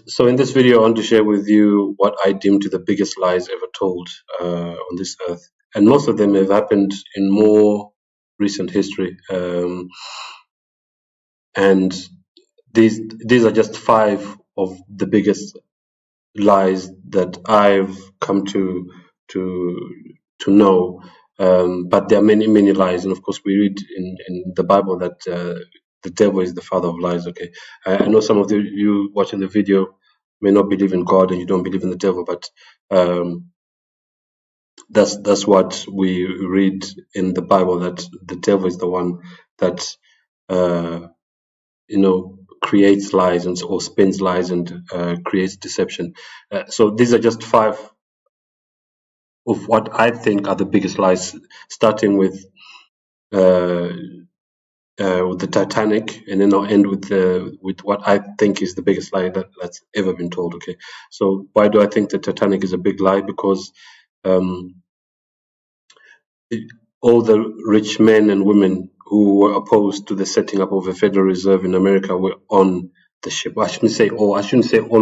So in this video, I want to share with you what I deem to the biggest lies ever told on this earth, and most of them have happened in more recent history. And these are just 5 of the biggest lies that I've come to know. But there are many lies, and of course we read in the Bible that the devil is the father of lies. Okay, I know some of you watching the video may not believe in God and you don't believe in the devil, but that's what we read in the Bible, that the devil is the one that creates lies or spins lies and creates deception. So these are just 5 of what I think are the biggest lies, starting with the Titanic, and then I'll end with what I think is the biggest lie that's ever been told. Okay, so why do I think the Titanic is a big lie? Because all the rich men and women who were opposed to the setting up of a Federal Reserve in America were on the ship. I shouldn't say all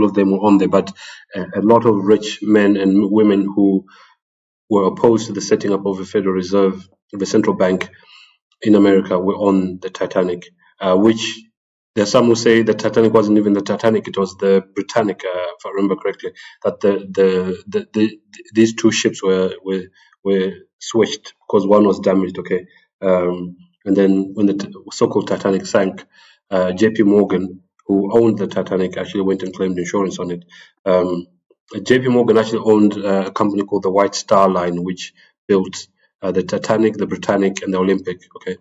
of them were on there, but a lot of rich men and women who were opposed to the setting up of a Federal Reserve, the central bank in America, were on the Titanic, which there are some who say the Titanic wasn't even the Titanic, it was the Britannic, if I remember correctly, that these 2 ships were switched because one was damaged. Okay, and then when the so-called Titanic sank, JP Morgan, who owned the Titanic, actually went and claimed insurance on it. JP Morgan actually owned a company called the White Star Line, which built the Titanic, the Britannic, and the Olympic. Okay,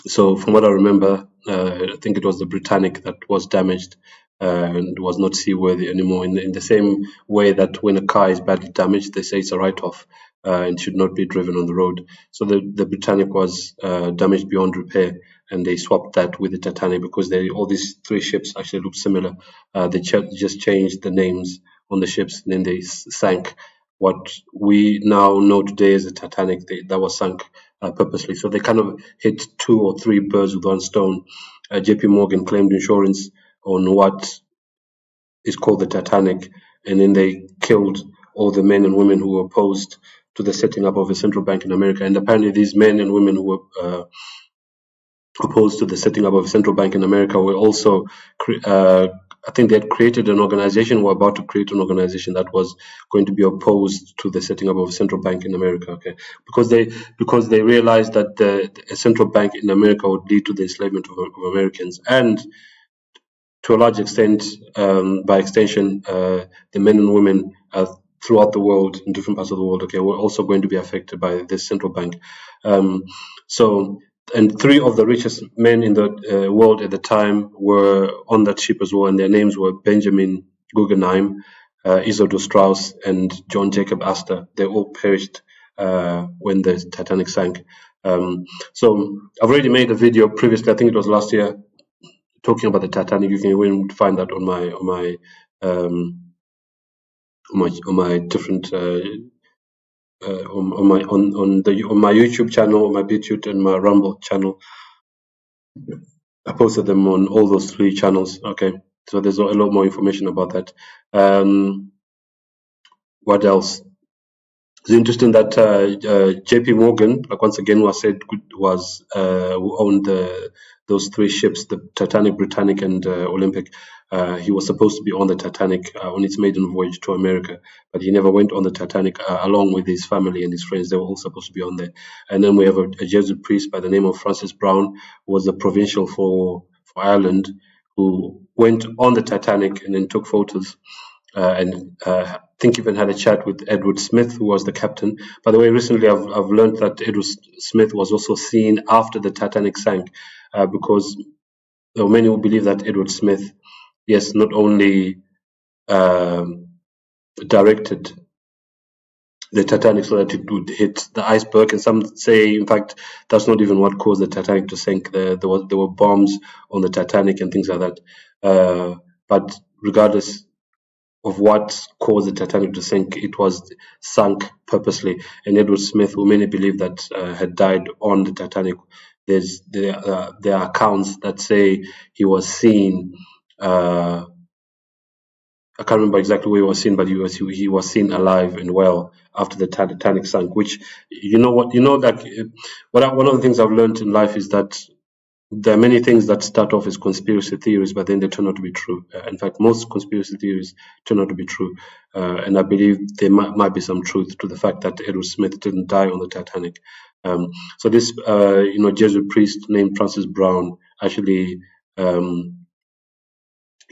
so from what I remember, I think it was the Britannic that was damaged and was not seaworthy anymore. In the same way that when a car is badly damaged, they say it's a write-off and should not be driven on the road. So the Britannic was damaged beyond repair, and they swapped that with the Titanic because all these 3 ships actually look similar. They just changed the names on the ships, and then they sank what we now know today as the Titanic. That was sunk purposely. So they kind of hit 2 or 3 birds with one stone. JP Morgan claimed insurance on what is called the Titanic, and then they killed all the men and women who were opposed to the setting up of a central bank in America. And apparently these men and women who were opposed to the setting up of a central bank in America were also, I think they had created an organization, were about to create an organization that was going to be opposed to the setting up of a central bank in America. Okay, because they realized that a central bank in America would lead to the enslavement of Americans, and to a large extent, by extension, the men and women throughout the world, in different parts of the world, okay, were also going to be affected by this central bank. And 3 of the richest men in the world at the time were on that ship as well, and their names were Benjamin Guggenheim, Isidor Straus, and John Jacob Astor. They all perished when the Titanic sank. So I've already made a video previously, I think it was last year, talking about the Titanic. You can even find that on my different on my YouTube channel, on my BitChute, and my Rumble channel. I posted them on all those 3 channels. Okay, so there's a lot more information about that. What else? It's interesting that JP Morgan, like once again, was said was who owned those 3 ships, the Titanic, Britannic, and Olympic. He was supposed to be on the Titanic on its maiden voyage to America, but he never went on the Titanic along with his family and his friends. They were all supposed to be on there. And then we have a Jesuit priest by the name of Francis Brown, who was the provincial for Ireland, who went on the Titanic and then took photos. And I think even had a chat with Edward Smith, who was the captain. By the way, recently I've learned that Edward Smith was also seen after the Titanic sank, because many will believe that Edward Smith, yes, not only directed the Titanic so that it would hit the iceberg, and some say, in fact, that's not even what caused the Titanic to sink. There were bombs on the Titanic and things like that. But regardless of what caused the Titanic to sink, it was sunk purposely. And Edward Smith, who many believe that had died on the Titanic, there are accounts that say he was seen I can't remember exactly where he was seen, but he was seen alive and well after the Titanic sank. Which, one of the things I've learned in life is that there are many things that start off as conspiracy theories, but then they turn out to be true. In fact, most conspiracy theories turn out to be true, and I believe there might be some truth to the fact that Edward Smith didn't die on the Titanic. So this, Jesuit priest named Francis Brown actually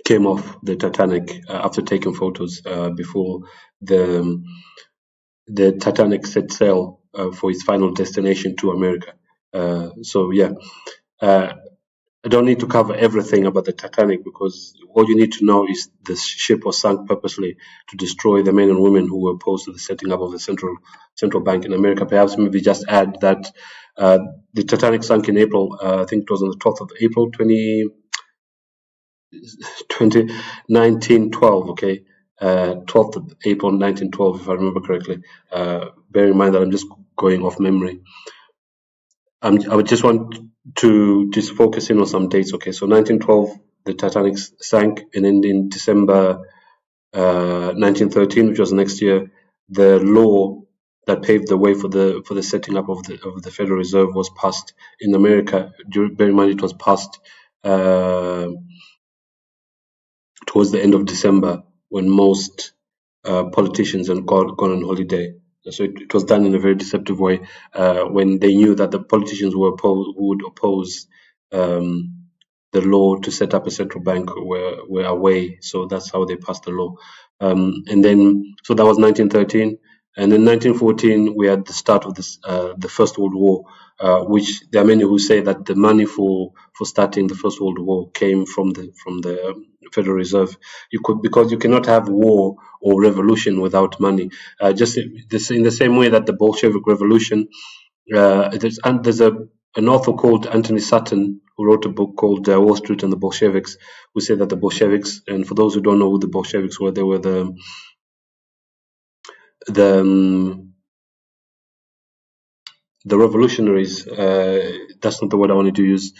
came off the Titanic after taking photos before the Titanic set sail for its final destination to America. So yeah. I don't need to cover everything about the Titanic because all you need to know is the ship was sunk purposely to destroy the men and women who were opposed to the setting up of the central bank in America. Perhaps maybe just add that the Titanic sunk in April. I think it was on the 12th of April, 1912. Okay, 12th of April, 1912, if I remember correctly. Bear in mind that I'm just going off memory. I would just want to just focus in on some dates. Okay, so 1912, the Titanic sank, and then in December 1913, which was next year, the law that paved the way for the setting up of the Federal Reserve was passed in America. Bear in mind, it was passed towards the end of December when most politicians had gone on holiday. So it was done in a very deceptive way when they knew that the politicians would oppose the law to set up a central bank were away. So that's how they passed the law. And then, so that was 1913. And in 1914, we had the start of the First World War, which there are many who say that the money for starting the First World War came from the Federal Reserve. Because you cannot have war or revolution without money. Just in the same way that the Bolshevik Revolution, there's an author called Anthony Sutton who wrote a book called Wall Street and the Bolsheviks, who said that the Bolsheviks, and for those who don't know who the Bolsheviks were, they were the revolutionaries. That's not the word I wanted to use.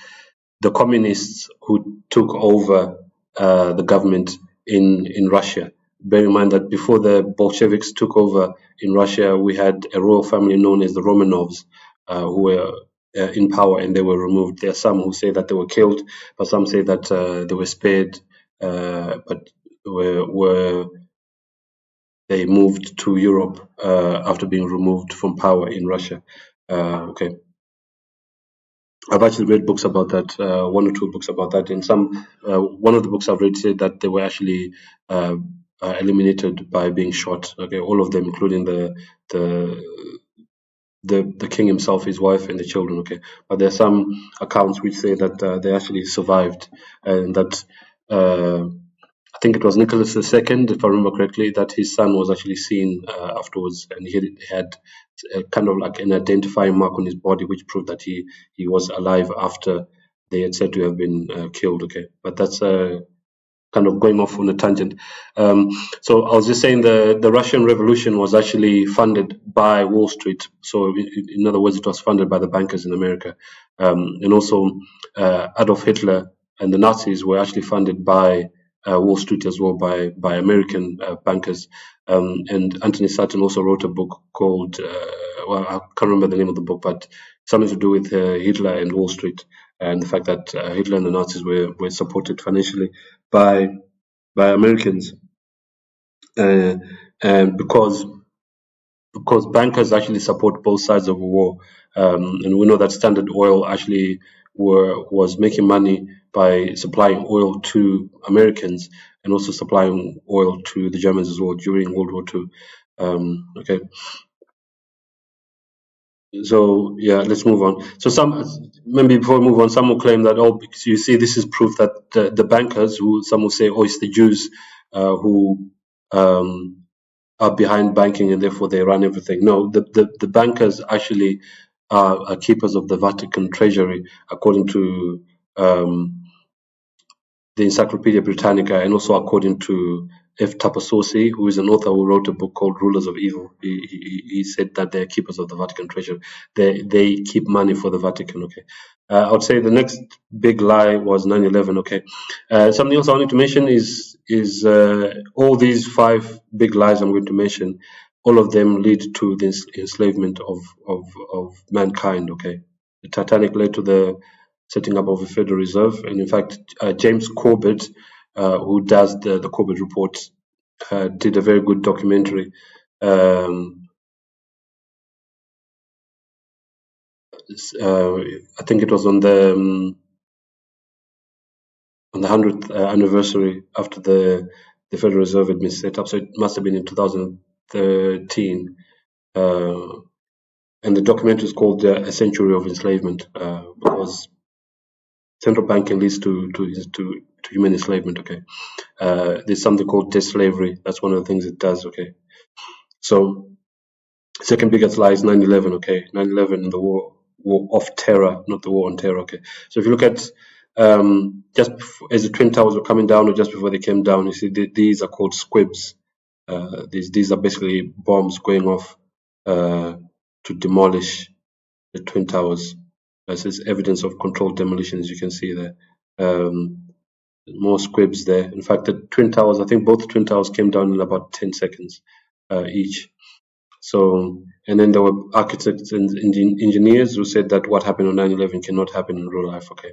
The communists who took over the government in Russia. Bear in mind that before the Bolsheviks took over in Russia, we had a royal family known as the Romanovs, who were in power, and they were removed. There are some who say that they were killed, but some say that they were spared, but they moved to Europe after being removed from power in Russia. Okay. I've actually read books about that, one or two books about that. In one of the books I've read said that they were actually eliminated by being shot. Okay, all of them, including the king himself, his wife, and the children. Okay, but there are some accounts which say that they actually survived, and that I think it was Nicholas II, if I remember correctly, that his son was actually seen afterwards, and he had kind of like an identifying mark on his body, which proved that he was alive after they had said to have been killed. Okay, but that's kind of going off on a tangent. So I was just saying the Russian Revolution was actually funded by Wall Street. So in other words, it was funded by the bankers in America, and also Adolf Hitler and the Nazis were actually funded by Wall Street as well, by American bankers. And Anthony Sutton also wrote a book called, well, I can't remember the name of the book, but something to do with Hitler and Wall Street, and the fact that Hitler and the Nazis were supported financially by Americans, and because bankers actually support both sides of a war, and we know that Standard Oil actually was making money by supplying oil to Americans and also supplying oil to the Germans as well during World War II. Okay. So yeah, let's move on. So maybe before we move on, some will claim that, oh, because you see, this is proof that the bankers, who some will say, oh, it's the Jews who are behind banking and therefore they run everything. No, the bankers actually are keepers of the Vatican treasury, according to the Encyclopedia Britannica, and also according to F. Tapasosi, who is an author who wrote a book called Rulers of Evil. He said that they're keepers of the Vatican treasury. They keep money for the Vatican. Okay, I would say the next big lie was 9/11. Okay, something else I wanted to mention is all these five big lies I'm going to mention. All of them lead to this enslavement of mankind. Okay, the Titanic led to the setting up of a Federal Reserve, and in fact, James Corbett, who does the Corbett Report, did a very good documentary. I think it was on the 100th anniversary after the Federal Reserve had been set up. So it must have been in 2013. And the documentary is called A Century of Enslavement, because central banking leads to human enslavement. Okay, there's something called debt slavery. That's one of the things it does. Okay, so second biggest lie is 9/11. Okay, 9/11, the war of terror, not the war on terror. Okay, so if you look at just as the twin towers were coming down, or just before they came down, you see these are called squibs. These are basically bombs going off to demolish the twin towers. This is evidence of controlled demolition, as you can see there. More squibs there. In fact, the twin towers, I think both twin towers came down in about 10 seconds each. So, and then there were architects and engineers who said that what happened on 9/11 cannot happen in real life. Okay.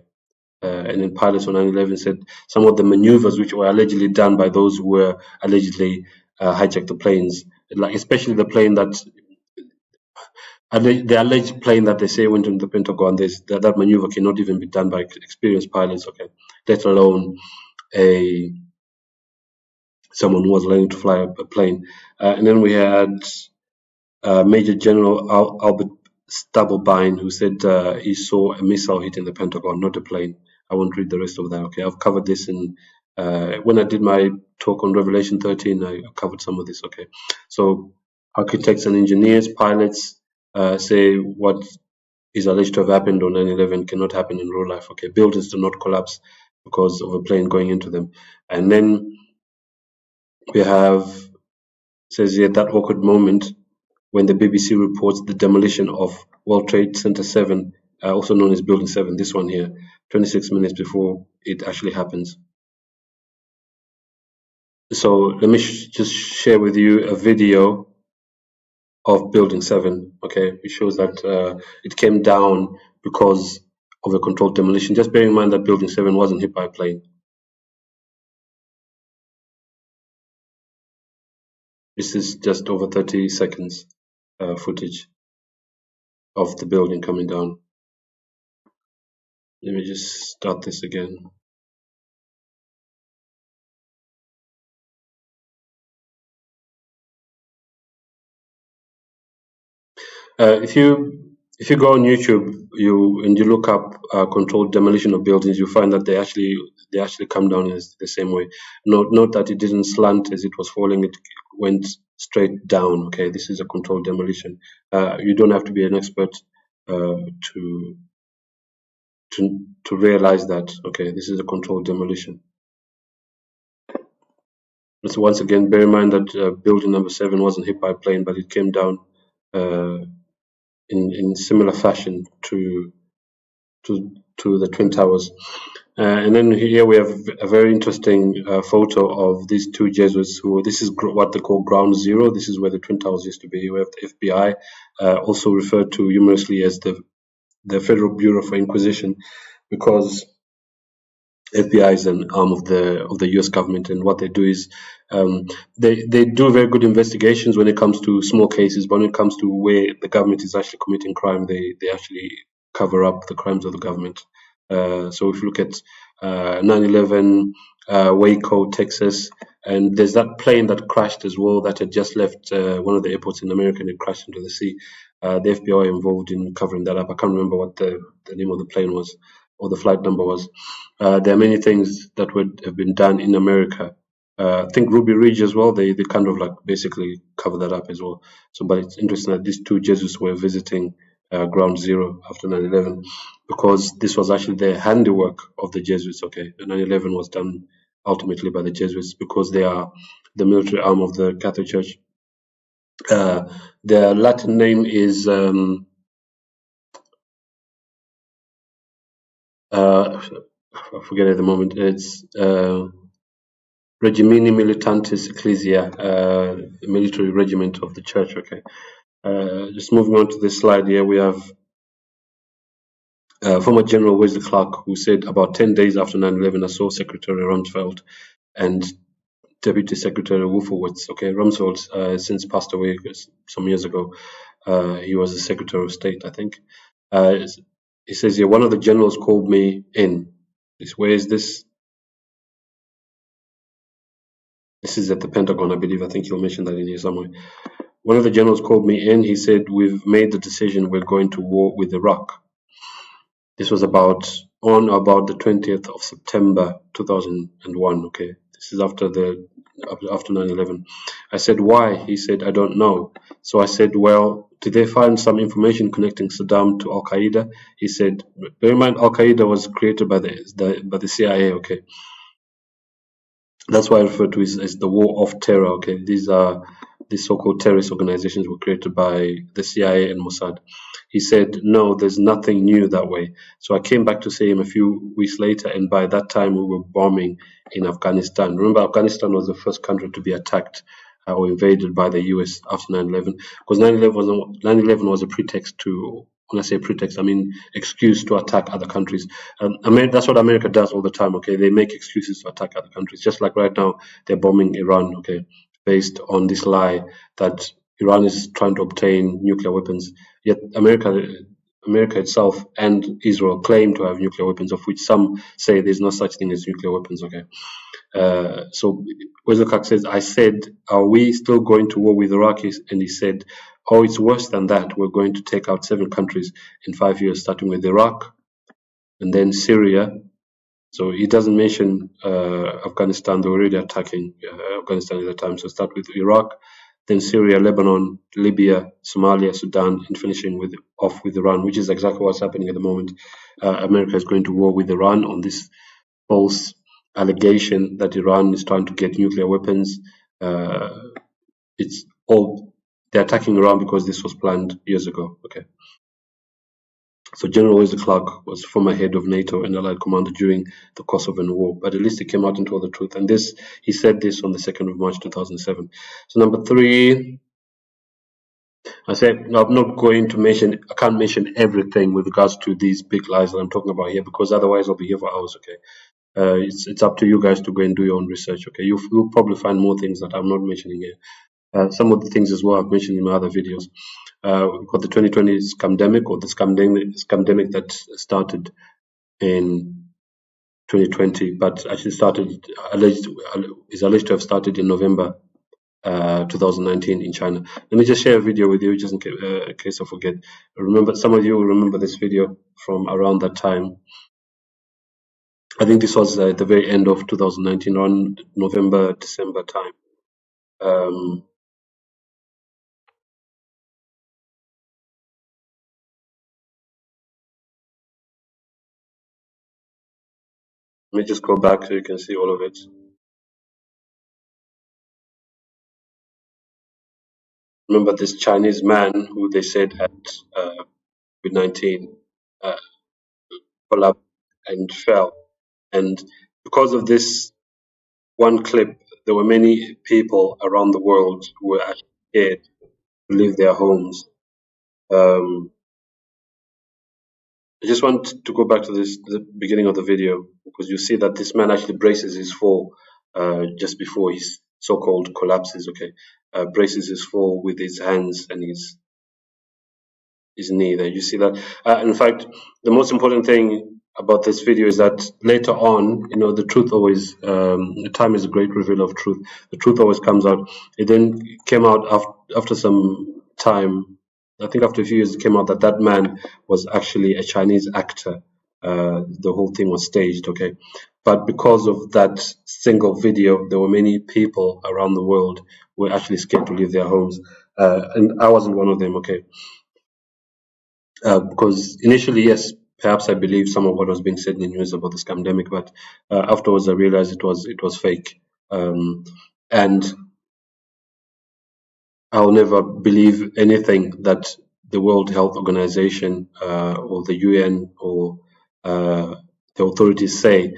And then pilots on 9/11 said some of the maneuvers which were allegedly done by those who were allegedly hijacked the planes, like especially the plane that the alleged plane that they say went into the Pentagon. That maneuver cannot even be done by experienced pilots. Okay, let alone someone who was learning to fly a plane. And then we had Major General Albert Stubblebine, who said he saw a missile hitting the Pentagon, not a plane. I won't read the rest of that. Okay, I've covered this in when I did my talk on Revelation 13. I covered some of this. Okay, so architects and engineers, pilots say what is alleged to have happened on 9/11 cannot happen in real life. Okay, buildings do not collapse because of a plane going into them. And then we have, says here, that awkward moment when the BBC reports the demolition of World Trade Center 7, also known as Building 7, this one here, 26 minutes before it actually happens. So let me just share with you a video of Building 7. Okay, it shows that it came down because of a controlled demolition. Just bear in mind that Building 7 wasn't hit by a plane. This is just over 30 seconds footage of the building coming down. Let me just start this again. If you go on YouTube, and you look up controlled demolition of buildings, you find that they actually come down in the same way. Note that it didn't slant as it was falling; it went straight down. Okay, this is a controlled demolition. You don't have to be an expert to realize that. Okay, this is a controlled demolition. So once again, bear in mind that building number 7 wasn't hit by a plane, but it came down in similar fashion to the Twin Towers. And then here we have a very interesting photo of these two Jesuits this is what they call ground zero. This is where the Twin Towers used to be. We have the FBI, also referred to humorously as the Federal Bureau for Inquisition, because FBI is an arm of the U.S. government, and what they do is they do very good investigations when it comes to small cases, but when it comes to where the government is actually committing crime, they actually cover up the crimes of the government. So if you look at 9/11, Waco, Texas, and there's that plane that crashed as well that had just left one of the airports in America and it crashed into the sea. The FBI involved in covering that up. I can't remember what the name of the plane was or the flight number was. There are many things that would have been done in America. I think Ruby Ridge as well, they kind of like basically cover that up as well. So, but it's interesting that these two Jesuits were visiting ground zero after 9/11, because this was actually the handiwork of the Jesuits. Okay, the 9/11 was done ultimately by the Jesuits because they are the military arm of the Catholic Church. Their Latin name is I forget at the moment. It's Regimini Militantis Ecclesia, military regiment of the church. Okay. Just moving on to this slide here, we have former General Wesley Clark, who said about 10 days after 9/11, I saw Secretary Rumsfeld and Deputy Secretary Wolfowitz. Okay, Rumsfeld since passed away some years ago. He was the Secretary of State, I think. He says here, one of the generals called me in. Where is this? This is at the Pentagon, I believe. I think he'll mention that in here somewhere. One of the generals called me in. He said, we've made the decision. We're going to war with Iraq. This was about the 20th of September 2001. Okay, this is after 9/11. I said, why? He said, I don't know. So I said, well, did they find some information connecting Saddam to Al Qaeda? He said, bear in mind, Al Qaeda was created by the CIA. Okay, that's why I refer to it as the War of Terror. Okay, these so-called terrorist organizations were created by the CIA and Mossad. He said, no, there's nothing new that way. So I came back to see him a few weeks later, and by that time we were bombing in Afghanistan. Remember, Afghanistan was the first country to be attacked or invaded by the US after 9/11, because 9/11 was a pretext to, when I say pretext, I mean excuse to attack other countries. That's what America does all the time. Okay, they make excuses to attack other countries. Just like right now, they're bombing Iran. Okay, based on this lie that Iran is trying to obtain nuclear weapons. Yet America itself and Israel claim to have nuclear weapons, of which some say there's no such thing as nuclear weapons. Okay, so Wesley Clark says, I said, are we still going to war with Iraqis? And he said, oh, it's worse than that. We're going to take out 7 countries in 5 years, starting with Iraq and then Syria. So he doesn't mention Afghanistan. They were already attacking Afghanistan at the time. So start with Iraq, then Syria, Lebanon, Libya, Somalia, Sudan, and finishing off with Iran, which is exactly what's happening at the moment. America is going to war with Iran on this false allegation that Iran is trying to get nuclear weapons. It's all, they're attacking Iran because this was planned years ago. Okay. So General Wesley Clark was former head of NATO and Allied commander during the Kosovan War, but at least he came out and told the truth. And he said this on the 2nd of March 2007. So number 3, I said, no, I'm not going to I can't mention everything with regards to these big lies that I'm talking about here, because otherwise I'll be here for hours. Okay. It's up to you guys to go and do your own research. Okay, you'll probably find more things that I'm not mentioning here. Some of the things as well I've mentioned in my other videos. We've got the 2020 scamdemic, or the scamdemic that started in 2020, but actually is alleged to have started in November 2019 in China. Let me just share a video with you, just in case I forget. Remember, some of you will remember this video from around that time. I think this was at the very end of 2019, on November, December time. Let me just go back so you can see all of it. Remember this Chinese man who they said had COVID-19 collapsed and fell. And because of this one clip, there were many people around the world who were actually scared to leave their homes. I just want to go back to the beginning of the video, because you see that this man actually braces his fall just before his so-called collapses. Okay, braces his fall with his hands and his knee there. You see that? In fact, the most important thing about this video is that later on, the truth always, time is a great revealer of truth. The truth always comes out. It then came out after some time. I think after a few years, it came out that man was actually a Chinese actor. The whole thing was staged, okay? But because of that single video, there were many people around the world who were actually scared to leave their homes. And I wasn't one of them, okay? Because initially, yes, perhaps I believed some of what was being said in the news about the scamdemic, but afterwards I realized it was fake. And I'll never believe anything that the World Health Organization or the UN or the authorities say.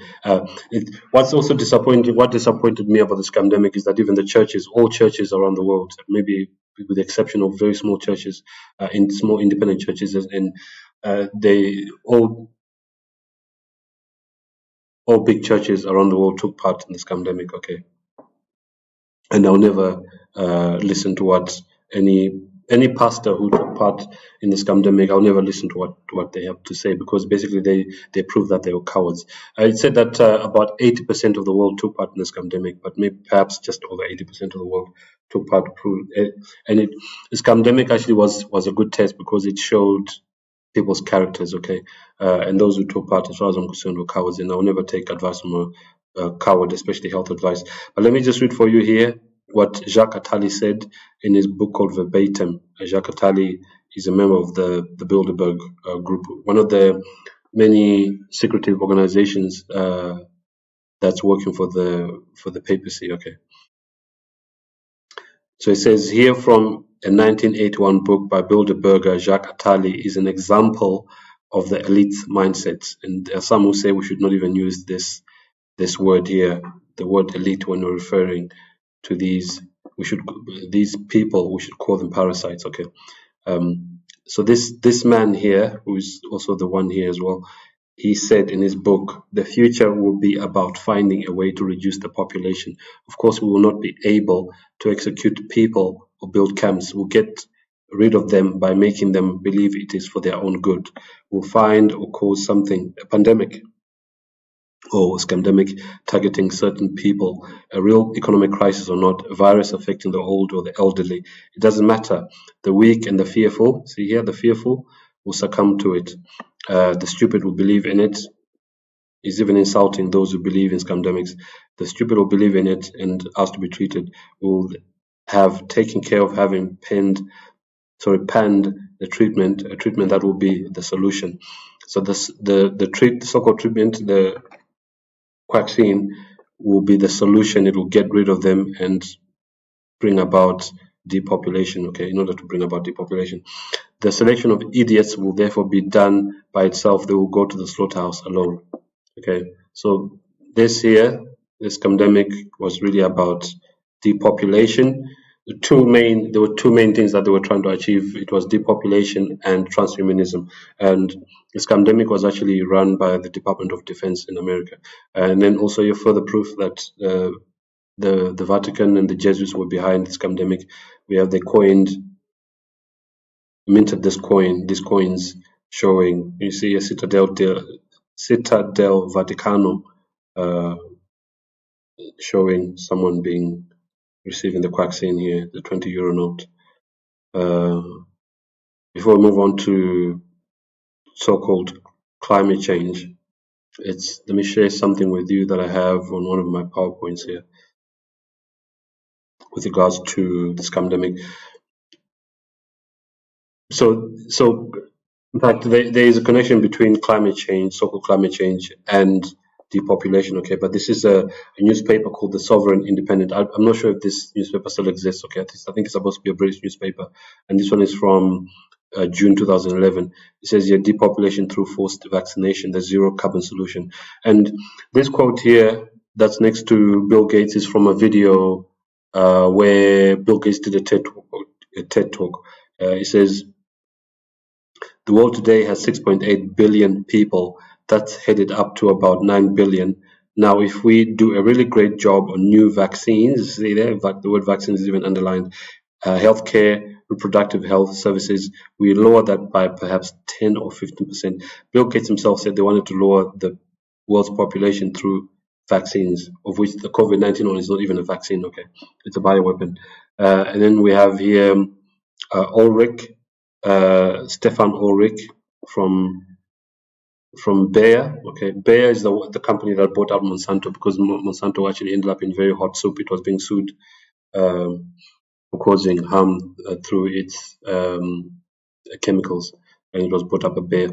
What disappointed me about this pandemic is that even the churches, all churches around the world, maybe with the exception of very small churches, in small independent churches, and they all big churches around the world took part in this pandemic. Okay, and I'll never listen to what any pastor who took part in this pandemic. I'll never listen to what they have to say, because basically they prove that they were cowards. It said that about 80% of the world took part in this pandemic, but maybe perhaps just over 80% of the world took part. And this pandemic actually was a good test, because it showed people's characters, okay? And those who took part, as far as I'm concerned, were cowards, and I'll never take advice from a coward, especially health advice. But let me just read for you here what Jacques Attali said in his book called Verbatim. Jacques Attali is a member of the Bilderberg group, one of the many secretive organizations that's working for the papacy, okay? So it says here from a 1981 book by Bilderberger, Jacques Attali is an example of the elite mindset. And there are some who say we should not even use this word here, the word elite, when we're referring to these people, we should call them parasites, okay? So this man here, who is also the one here as well, he said in his book, the future will be about finding a way to reduce the population. Of course, we will not be able to execute people or build camps. We'll get rid of them by making them believe it is for their own good. We'll find or cause something, a pandemic or scandemic targeting certain people, a real economic crisis or not, a virus affecting the old or the elderly. It doesn't matter. The weak and the fearful, see here, the fearful will succumb to it. The stupid will believe in it. Is even insulting those who believe in scandemics. The stupid will believe in it and ask to be treated. Will have taken care of having panned the treatment, a treatment that will be the solution. So the so-called treatment, the vaccine, will be the solution. It will get rid of them and bring about depopulation, okay, in order to bring about depopulation. The selection of idiots will therefore be done by itself. They will go to the slaughterhouse alone, okay? So this pandemic was really about depopulation. There were two main things that they were trying to achieve. It was depopulation and transhumanism. And this pandemic was actually run by the Department of Defense in America. And then also you have further proof that the Vatican and the Jesuits were behind this pandemic. We have minted these coins showing, you see a Cittadel Vaticano showing someone receiving the vaccine here, the 20 euro note. Before we move on to so-called climate change, let me share something with you that I have on one of my PowerPoints here with regards to this pandemic. So in fact, there is a connection between climate change, so-called climate change, and depopulation, okay? But this is a newspaper called the Sovereign Independent. I'm not sure if this newspaper still exists, okay? I think it's supposed to be a British newspaper, and this one is from June 2011. It says here, depopulation through forced vaccination, the zero carbon solution. And this quote here that's next to Bill Gates is from a video where Bill Gates did a TED talk. It says, the world today has 6.8 billion people. That's headed up to about 9 billion. Now, if we do a really great job on new vaccines, see there, the word vaccines is even underlined, healthcare, reproductive health services, we lower that by perhaps 10 or 15%. Bill Gates himself said they wanted to lower the world's population through vaccines, of which the COVID-19 one is not even a vaccine, okay? It's a bioweapon. And then we have here Ulrich, Stefan Ulrich from Bayer. Okay, Bayer is the company that bought out Monsanto, because Monsanto actually ended up in very hot soup. It was being sued for causing harm through its chemicals, and it was bought up by Bayer.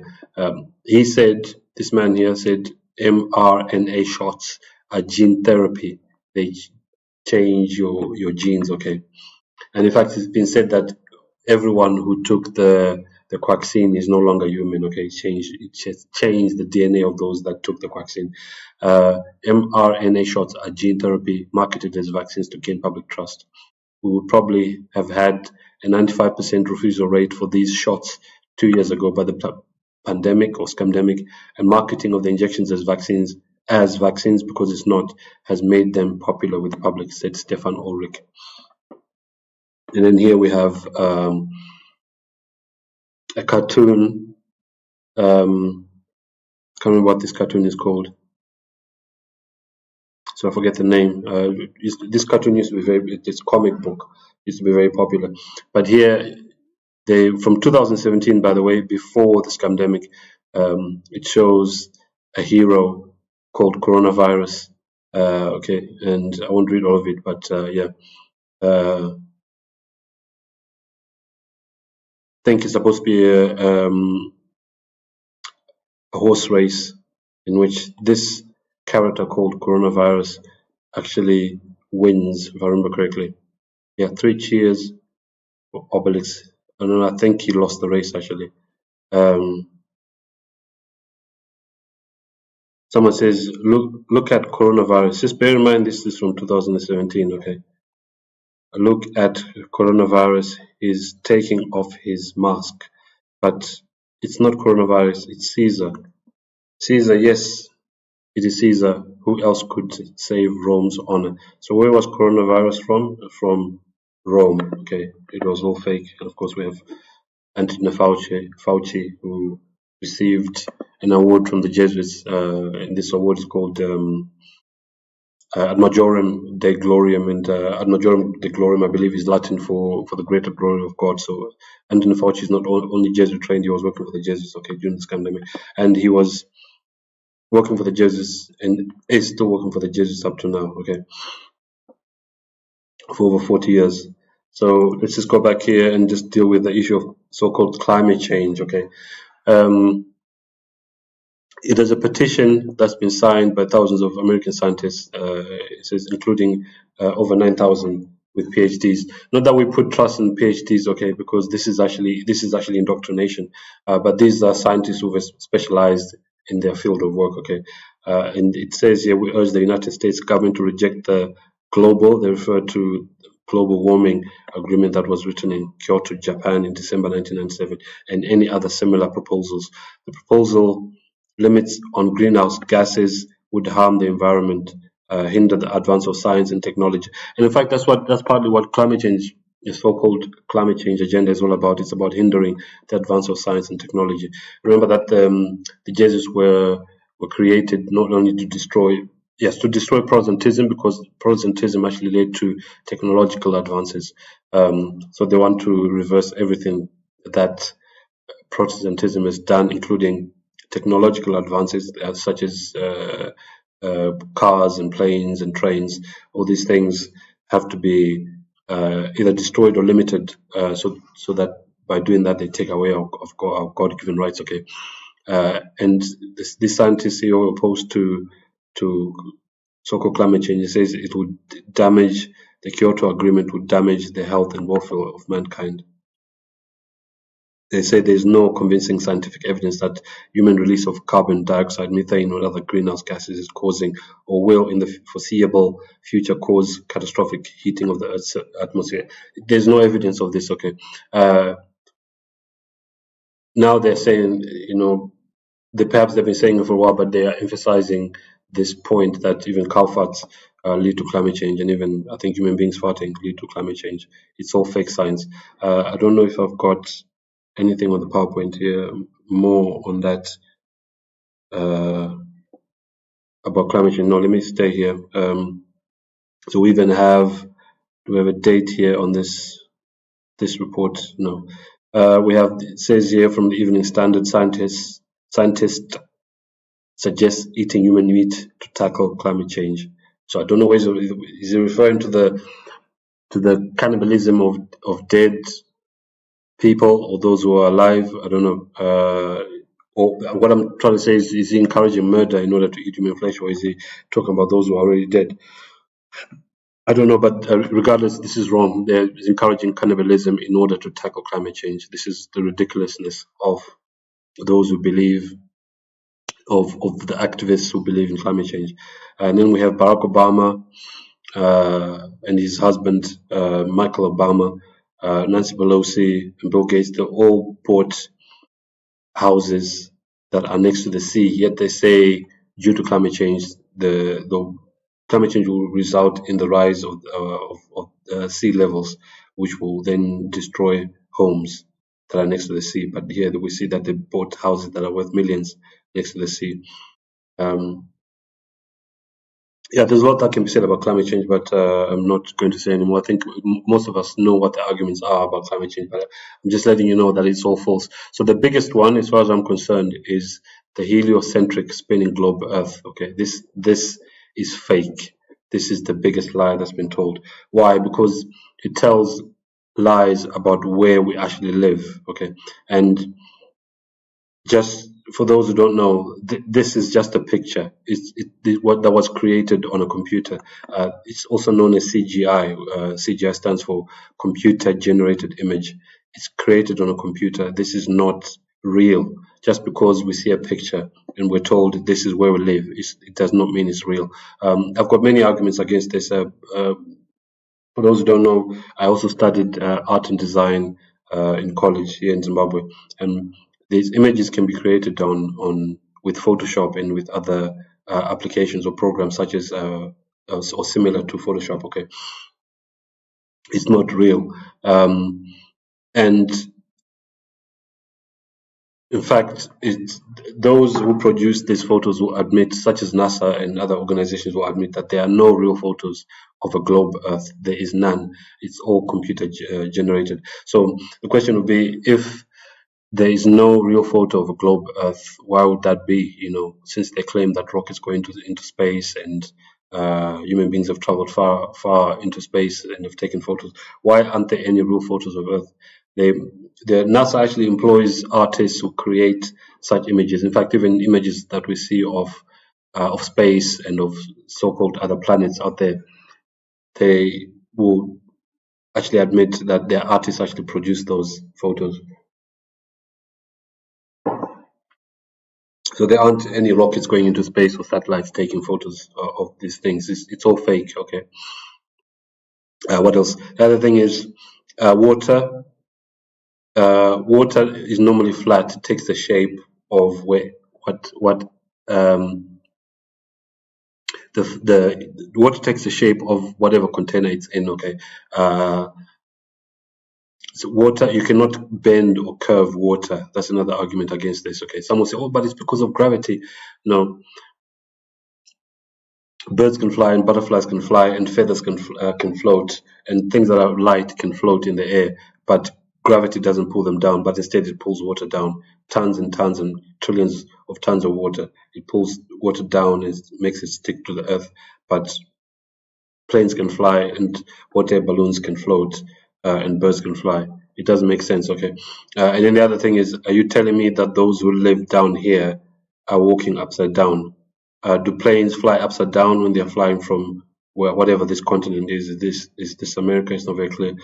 This man here said, mRNA shots are gene therapy. They change your genes, okay? And in fact, it's been said that everyone who took the the vaccine is no longer human. Okay, it changed the DNA of those that took the vaccine. mRNA shots are gene therapy marketed as vaccines to gain public trust. We would probably have had a 95% refusal rate for these shots 2 years ago, but the pandemic or scamdemic and marketing of the injections as vaccines because it's not has made them popular with the public, said Stefan Ulrich. And then here we have a cartoon. Can't remember what this cartoon is called, so I forget the name. This cartoon used to be this comic book used to be very popular, but here from 2017, by the way, before the scamdemic, it shows a hero called coronavirus. Okay, and I won't read all of it, but yeah. I think it's supposed to be a horse race in which this character called coronavirus actually wins, if I remember correctly. Yeah, 3 cheers for Obelix. And I think he lost the race actually. Someone says, look at coronavirus. Just bear in mind this is from 2017, okay? Look at coronavirus. He's taking off his mask. But it's not coronavirus, it's Caesar. Caesar, yes, it is Caesar. Who else could save Rome's honor? So where was coronavirus from? From Rome, okay? It was all fake. And of course we have Anthony Fauci, who received an award from the Jesuits. And this award is called Ad Majorem Dei Gloriam, and Ad Majorem Dei Gloriam, I believe, is Latin for the greater glory of God. So Anthony Fauci is not only Jesuit trained; he was working for the Jesuits, okay, during this pandemic, and he was working for the Jesuits and is still working for the Jesuits up to now, okay, for over 40 years. So let's just go back here and just deal with the issue of so-called climate change, okay. It is a petition that's been signed by thousands of American scientists, it says, including over 9,000 with PhDs. Not that we put trust in PhDs, okay, because this is actually indoctrination. But these are scientists who have specialized in their field of work, okay. And it says here, we urge the United States government to reject the they refer to global warming agreement that was written in Kyoto, Japan in December 1997, and any other similar proposals. The proposal limits on greenhouse gases would harm the environment, hinder the advance of science and technology. And in fact, that's partly what climate change, the so-called climate change agenda, is all about. It's about hindering the advance of science and technology. Remember that the Jesuits were created not only to destroy Protestantism, because Protestantism actually led to technological advances. So they want to reverse everything that Protestantism has done, including technological advances such as cars and planes and trains. All these things have to be either destroyed or limited, so that by doing that they take away our God-given rights. Okay, and this scientists here are opposed to so-called climate change. It says it would damage the Kyoto Agreement, would damage the health and welfare of mankind. They say there's no convincing scientific evidence that human release of carbon dioxide, methane, or other greenhouse gases is causing or will in the foreseeable future cause catastrophic heating of the Earth's atmosphere. There's no evidence of this, okay. Now they're saying, perhaps they've been saying it for a while, but they are emphasizing this point that even cow farts lead to climate change, and even, I think, human beings farting lead to climate change. It's all fake science. I don't know if I've got anything on the PowerPoint here more on that about climate change. No, let me stay here. So we even do we have a date here on this report? No. It says here from the Evening Standard, scientists suggest eating human meat to tackle climate change. So I don't know, is he referring to the cannibalism of dead people or those who are alive? I don't know. Or what I'm trying to say is he encouraging murder in order to eat human flesh, or is he talking about those who are already dead? I don't know, but regardless, this is wrong. They're encouraging cannibalism in order to tackle climate change. This is the ridiculousness of those who believe, of the activists who believe in climate change. And then we have Barack Obama and his husband, Michael Obama, Nancy Pelosi, and Bill Gates. They all bought houses that are next to the sea, yet they say due to climate change, the climate change will result in the rise of sea levels, which will then destroy homes that are next to the sea. But here we see that they bought houses that are worth millions next to the sea. Yeah, there's a lot that can be said about climate change, but I'm not going to say anymore. I think most of us know what the arguments are about climate change, but I'm just letting you know that it's all false. So the biggest one, as far as I'm concerned, is the heliocentric spinning globe Earth. Okay, this is fake. This is the biggest lie that's been told. Why? Because it tells lies about where we actually live. Okay, and just for those who don't know, this is just a picture. It's what that was created on a computer. It's also known as CGI. CGI stands for computer generated image. It's created on a computer. This is not real. Just because we see a picture and we're told this is where we live, it does not mean it's real. I've got many arguments against this. For those who don't know, I also studied art and design in college here in Zimbabwe, and these images can be created on with Photoshop and with other applications or programs such as or similar to Photoshop. Okay, it's not real, and in fact, those who produce these photos will admit, such as NASA and other organizations, will admit that there are no real photos of a globe Earth. There is none. It's all computer generated. So the question would be, if there is no real photo of a globe Earth, why would that be? Since they claim that rockets go into space and human beings have traveled far into space and have taken photos, why aren't there any real photos of Earth? The NASA actually employs artists who create such images. In fact, even images that we see of space and of so-called other planets out there, they will actually admit that their artists actually produce those photos. So there aren't any rockets going into space or satellites taking photos of these things. It's all fake. Okay. What else? The other thing is water. Water is normally flat. It takes the shape of the water takes the shape of whatever container it's in. Okay. So water, you cannot bend or curve water. That's another argument against this. Okay. Some will say, oh, but it's because of gravity. No. Birds can fly and butterflies can fly and feathers can float, and things that are light can float in the air, but gravity doesn't pull them down, but instead it pulls water down. Tons and tons and trillions of tons of water. It pulls water down and makes it stick to the earth, but planes can fly and hot air balloons can float and birds can fly. It doesn't make sense, okay? And then the other thing is, are you telling me that those who live down here are walking upside down? Do planes fly upside down when they're flying from whatever this continent is? Is this America? It's not very clear.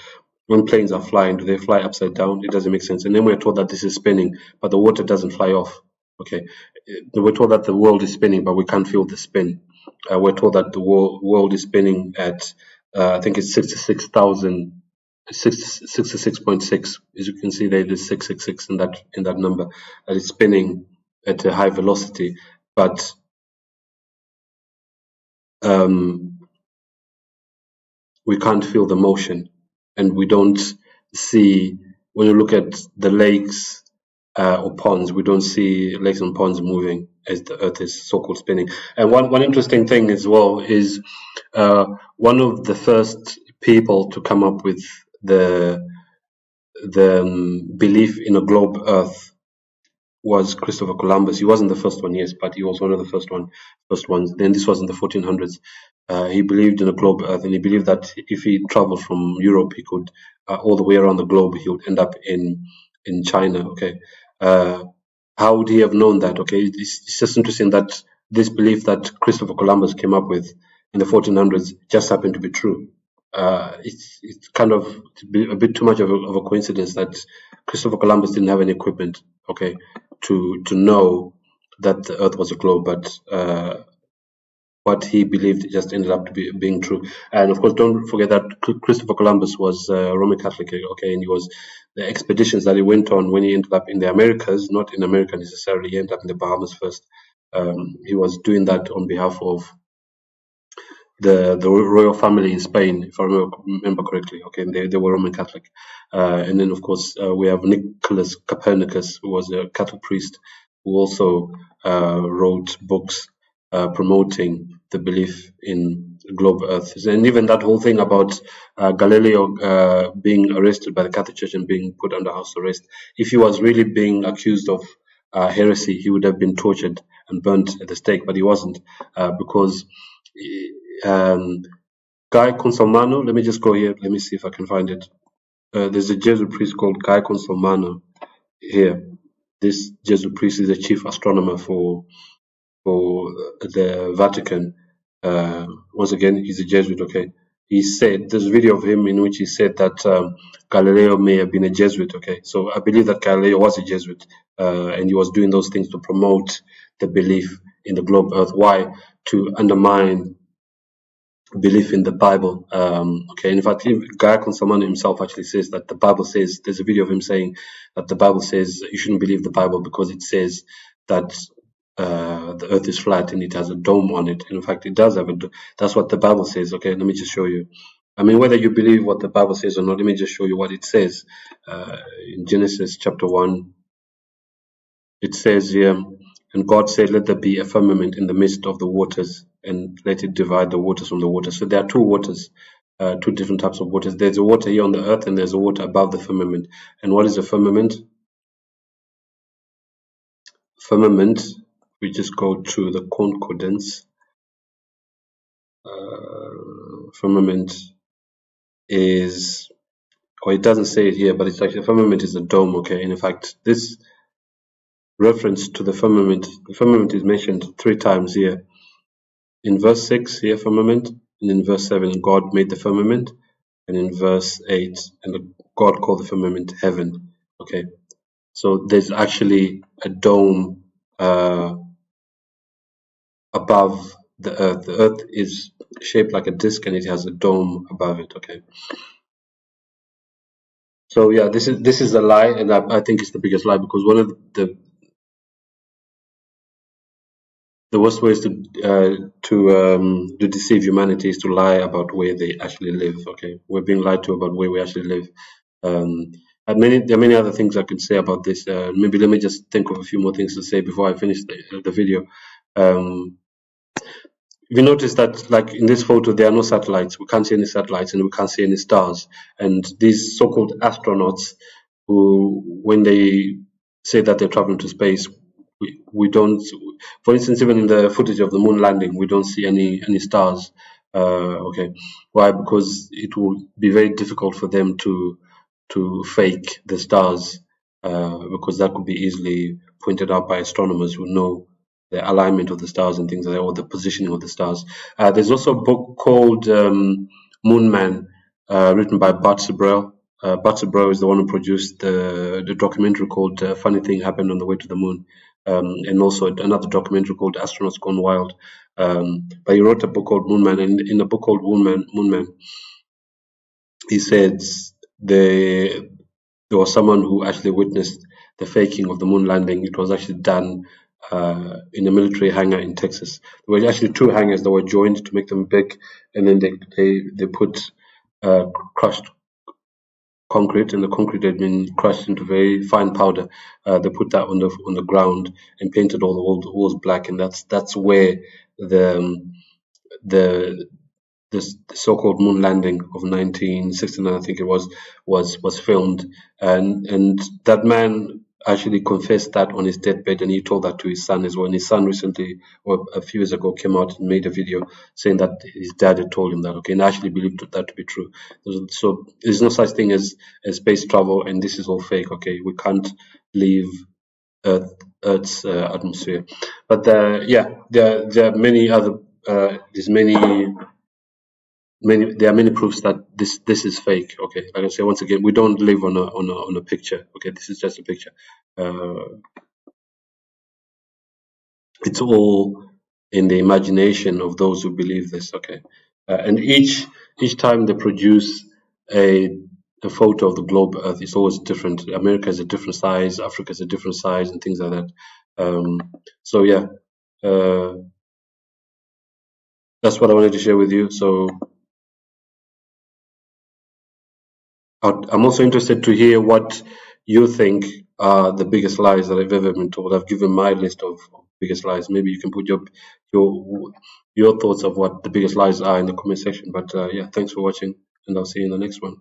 When planes are flying, do they fly upside down? It doesn't make sense. And then we're told that this is spinning, but the water doesn't fly off. Okay, we're told that the world is spinning, but we can't feel the spin. We're told that the world is spinning at I think it's 66.6. As you can see, there is 666 in that number. That it's spinning at a high velocity, but we can't feel the motion, and we don't see, when you look at the lakes or ponds, we don't see lakes and ponds moving as the earth is so-called spinning. And one interesting thing as well is one of the first people to come up with the belief in a globe earth was Christopher Columbus. He wasn't the first one, yes, but he was one of the first ones. Then this was in the 1400s. He believed in a globe Earth, and he believed that if he traveled from Europe, he could all the way around the globe, he would end up in China. Okay, how would he have known that? Okay, it's just interesting that this belief that Christopher Columbus came up with in the 1400s just happened to be true. It's kind of a bit too much of a coincidence that Christopher Columbus didn't have any equipment, okay, to know that the Earth was a globe, but what he believed just ended up to being true. And of course, don't forget that Christopher Columbus was Roman Catholic, okay, and he was the expeditions that he went on when he ended up in the Americas, not in America necessarily. He ended up in the Bahamas first. He was doing that on behalf of the royal family in Spain, if I remember correctly. Okay, and they were Roman Catholic. And then, of course, we have Nicholas Copernicus, who was a Catholic priest, who also wrote books promoting the belief in globe Earth. And even that whole thing about Galileo being arrested by the Catholic Church and being put under house arrest. If he was really being accused of heresy, he would have been tortured and burnt at the stake, but he wasn't, because Guy Consolmano, let me just go here, let me see if I can find it. There's a Jesuit priest called Guy Consolmano here. This Jesuit priest is the chief astronomer for the Vatican. Once again, he's a Jesuit, okay. He said, there's a video of him in which he said that Galileo may have been a Jesuit, okay. So I believe that Galileo was a Jesuit, and he was doing those things to promote the belief in the globe Earth. Why? To undermine belief in the Bible. Okay, and in fact, Guy Consolmano himself actually says that the Bible says, there's a video of him saying that the Bible says you shouldn't believe the Bible because it says that the earth is flat and it has a dome on it. And in fact, it does have a dome. That's what the Bible says. Okay, let me just show you. I mean, whether you believe what the Bible says or not, let me just show you what it says. In Genesis chapter 1, it says here, and God said, let there be a firmament in the midst of the waters, and let it divide the waters from the waters. So there are two waters, two different types of waters. There's a water here on the earth, and there's a water above the firmament. And what is a firmament? Firmament, we just go to the concordance. Firmament is, or it doesn't say it here, but it's actually, firmament is a dome, okay? And in fact, this reference to the firmament is mentioned 3 times here. In verse 6 here, firmament, and in verse 7, God made the firmament, and in verse 8, and God called the firmament heaven. Okay, so there's actually a dome above the earth. The earth is shaped like a disc, and it has a dome above it. Okay, so yeah, this is a lie, and I think it's the biggest lie, because one of the worst ways to deceive humanity is to lie about where they actually live. Okay, we're being lied to about where we actually live. And there are many other things I could say about this. Maybe let me just think of a few more things to say before I finish the video. We notice that, like in this photo, there are no satellites. We can't see any satellites, and we can't see any stars. And these so-called astronauts, who, when they say that they're traveling to space, we don't. For instance, even in the footage of the moon landing, we don't see any stars. Okay, why? Because it will be very difficult for them to fake the stars, because that could be easily pointed out by astronomers who know the alignment of the stars and things like that, or the positioning of the stars. There's also a book called Moon Man, written by Bart Sibrel. Bart Sibrel is the one who produced the documentary called Funny Thing Happened on the Way to the Moon, and also another documentary called Astronauts Gone Wild. But he wrote a book called Moon Man, and in the book called Moon Man, he says there was someone who actually witnessed the faking of the moon landing. It was actually done in a military hangar in Texas. There were actually 2 hangars that were joined to make them big, and then they put crushed concrete, and the concrete had been crushed into very fine powder. They put that on the ground and painted all the walls black, and that's where the so-called moon landing of 1969, I think it was filmed, and that man actually confessed that on his deathbed, and he told that to his son as well. And his son recently, or a few years ago, came out and made a video saying that his dad had told him that. Okay, and I actually believed that to be true. So there's no such thing as space travel, and this is all fake. Okay, we can't leave Earth's atmosphere. But yeah, there are many other there's there are many proofs that this is fake. Okay, like I say once again, we don't live on a picture. Okay, this is just a picture. It's all in the imagination of those who believe this. Okay, and each time they produce a photo of the globe Earth, it's always different. America is a different size, Africa is a different size, and things like that. So yeah, that's what I wanted to share with you. So I'm also interested to hear what you think are the biggest lies that I've ever been told. I've given my list of biggest lies. Maybe you can put your thoughts of what the biggest lies are in the comment section. But yeah, thanks for watching, and I'll see you in the next one.